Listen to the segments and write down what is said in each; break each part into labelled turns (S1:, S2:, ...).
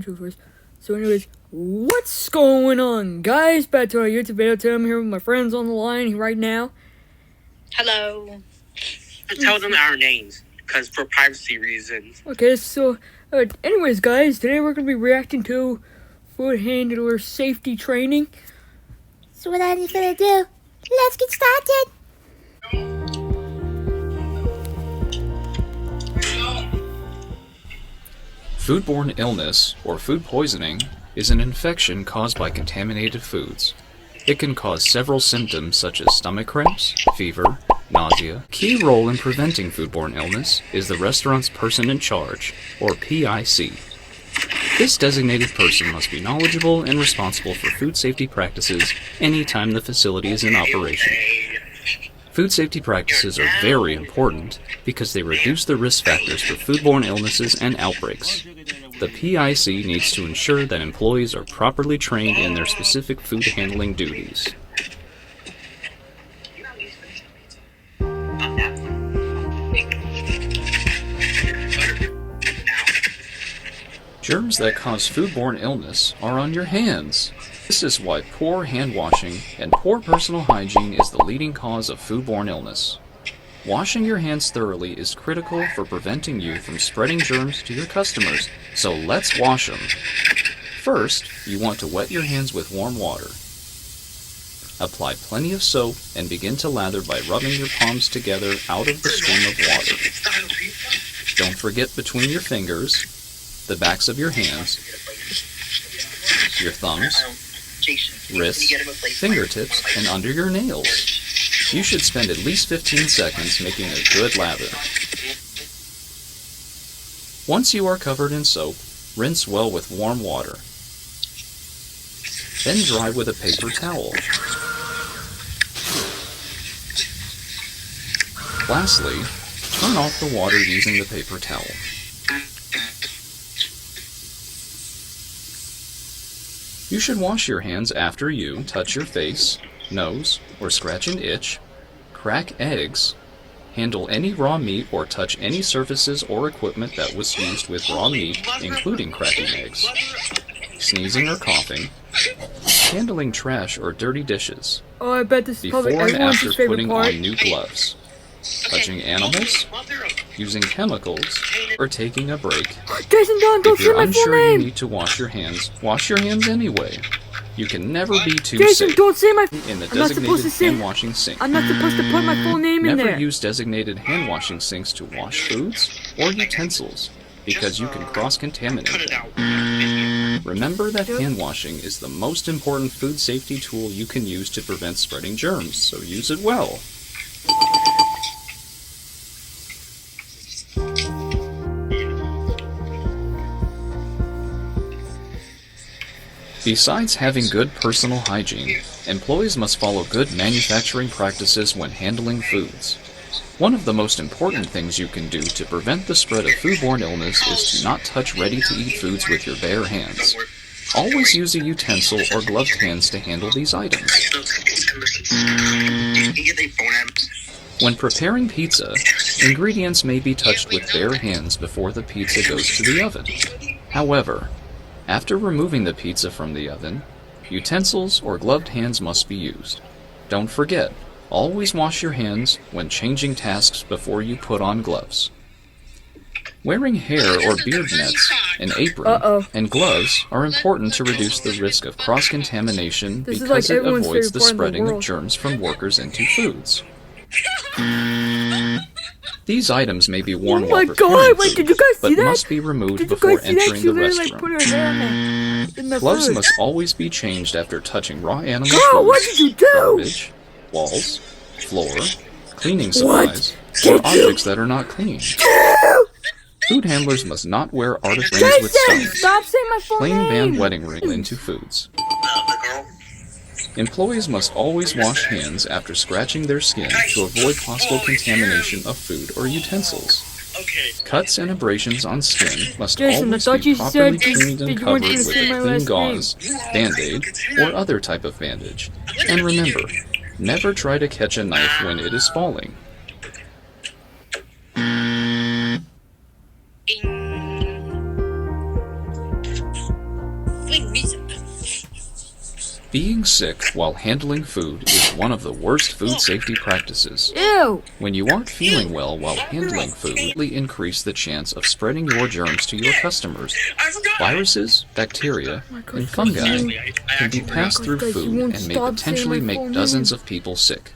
S1: intro first. So anyways, what's going on, guys? Back to our YouTube video. Today I'm here with my friends on the line right now.
S2: Hello. Tell them our names, because for privacy reasons.
S1: Okay, so, anyways, guys, today we're going to be reacting to food handler safety training.
S3: So without any further ado, let's get started.
S4: Foodborne illness, or food poisoning, is an infection caused by contaminated foods. It can cause several symptoms such as stomach cramps, fever, nausea. Key role in preventing foodborne illness is the restaurant's person in charge, or PIC. This designated person must be knowledgeable and responsible for food safety practices anytime the facility is in operation. Food safety practices are very important because they reduce the risk factors for foodborne illnesses and outbreaks. The PIC needs to ensure that employees are properly trained in their specific food handling duties. Germs that cause foodborne illness are on your hands. This is why poor hand washing and poor personal hygiene is the leading cause of foodborne illness. Washing your hands thoroughly is critical for preventing you from spreading germs to your customers, so let's wash them. First, you want to wet your hands with warm water. Apply plenty of soap and begin to lather by rubbing your palms together out of the stream of water. Don't forget between your fingers, the backs of your hands, your thumbs, wrists, fingertips, and under your nails. You should spend at least 15 seconds making a good lather. Once you are covered in soap, rinse well with warm water. Then dry with a paper towel. Lastly, turn off the water using the paper towel. You should wash your hands after you touch your face, nose, or scratch and itch, crack eggs, handle any raw meat or touch any surfaces or equipment that was used with raw meat, including cracking eggs, sneezing or coughing, handling trash or dirty dishes,
S1: Oh, I bet this is
S4: before
S1: probably
S4: and
S1: everyone's
S4: after
S1: favorite
S4: putting
S1: part.
S4: on new gloves, touching animals, using chemicals, or taking a break.
S1: Jason, don't
S4: If
S1: say
S4: you're
S1: my full
S4: unsure you
S1: name!
S4: need to wash your hands anyway. You can never be too
S1: Jason,
S4: safe.
S1: don't say my...
S4: In the
S1: I'm not supposed to
S4: designated
S1: say...
S4: hand-washing sink.
S1: I'm not supposed to put my full name in
S4: Never
S1: there.
S4: use designated hand-washing sinks to wash foods or utensils, because you can cross-contaminate them. Remember that hand-washing is the most important food safety tool you can use to prevent spreading germs, so use it well. Besides having good personal hygiene, employees must follow good manufacturing practices when handling foods. One of the most important things you can do to prevent the spread of foodborne illness is to not touch ready-to-eat foods with your bare hands. Always use a utensil or gloved hands to handle these items. When preparing pizza, ingredients may be touched with bare hands before the pizza goes to the oven. However, after removing the pizza from the oven, utensils or gloved hands must be used. Don't forget, always wash your hands when changing tasks before you put on gloves. Wearing hair or beard nets, an apron, and gloves are important to reduce the risk of cross-contamination because it avoids the spreading of germs from workers into foods. These items may be worn while preparing food, but must be removed before entering the restaurant. Gloves must always be changed after touching raw animal foods, garbage, walls, floor, cleaning supplies, or objects that are not clean. Food handlers must not wear artificial rings with stones.
S1: Stop saying my full
S4: Plain
S1: name!
S4: band wedding ring into foods. Employees must always wash hands after scratching their skin to avoid possible contamination of food or utensils. Cuts and abrasions on skin must
S1: Jason,
S4: always
S1: I thought
S4: be
S1: you
S4: properly
S1: said
S4: cleaned and
S1: you weren't
S4: covered
S1: gonna
S4: with
S1: say
S4: a
S1: my
S4: clean
S1: last
S4: gauze, band-aid, or other type of bandage. And remember, never try to catch a knife when it is falling. Being sick while handling food is one of the worst food safety practices.
S1: Ew!
S4: When you aren't feeling well while handling food, greatly increase the chance of spreading your germs to your customers. Viruses, bacteria, and fungi can be passed through food and may potentially make dozens of people sick.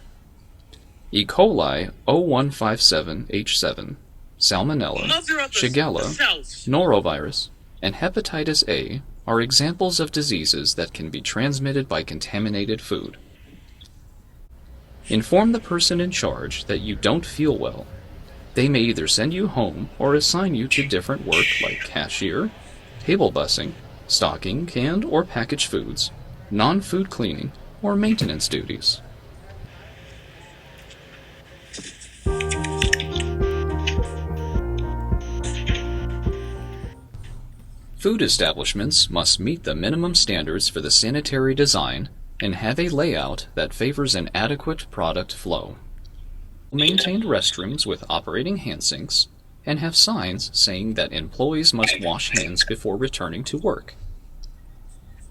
S4: E. coli 0157H7, Salmonella, Shigella, norovirus, and hepatitis A are examples of diseases that can be transmitted by contaminated food. Inform the person in charge that you don't feel well. They may either send you home or assign you to different work like cashier, table bussing, stocking canned or packaged foods, non-food cleaning, or maintenance duties. Food establishments must meet the minimum standards for the sanitary design and have a layout that favors an adequate product flow. Maintained restrooms with operating hand sinks and have signs saying that employees must wash hands before returning to work.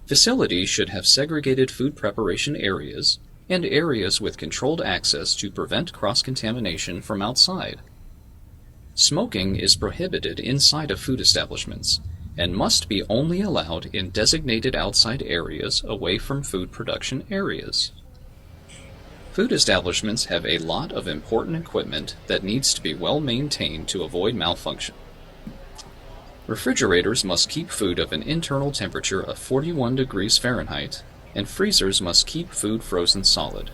S4: Facilities should have segregated food preparation areas and areas with controlled access to prevent cross-contamination from outside. Smoking is prohibited inside of food establishments and must be only allowed in designated outside areas away from food production areas. Food establishments have a lot of important equipment that needs to be well maintained to avoid malfunction. Refrigerators must keep food of an internal temperature of 41 degrees Fahrenheit, and freezers must keep food frozen solid.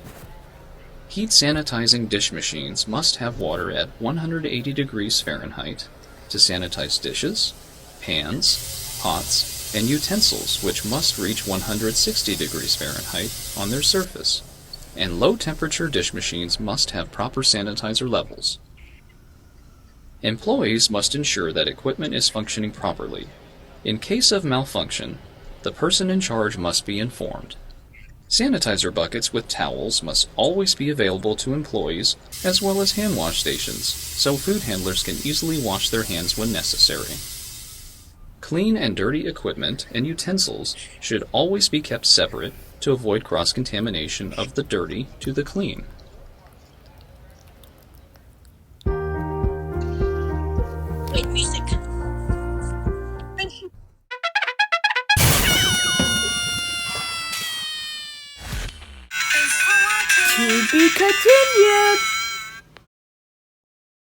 S4: Heat sanitizing dish machines must have water at 180 degrees Fahrenheit to sanitize dishes, pans, pots, and utensils, which must reach 160 degrees Fahrenheit on their surface, and low-temperature dish machines must have proper sanitizer levels. Employees must ensure that equipment is functioning properly. In case of malfunction, the person in charge must be informed. Sanitizer buckets with towels must always be available to employees, as well as hand wash stations, so food handlers can easily wash their hands when necessary. Clean and dirty equipment and utensils should always be kept separate to avoid cross-contamination of the dirty to the clean.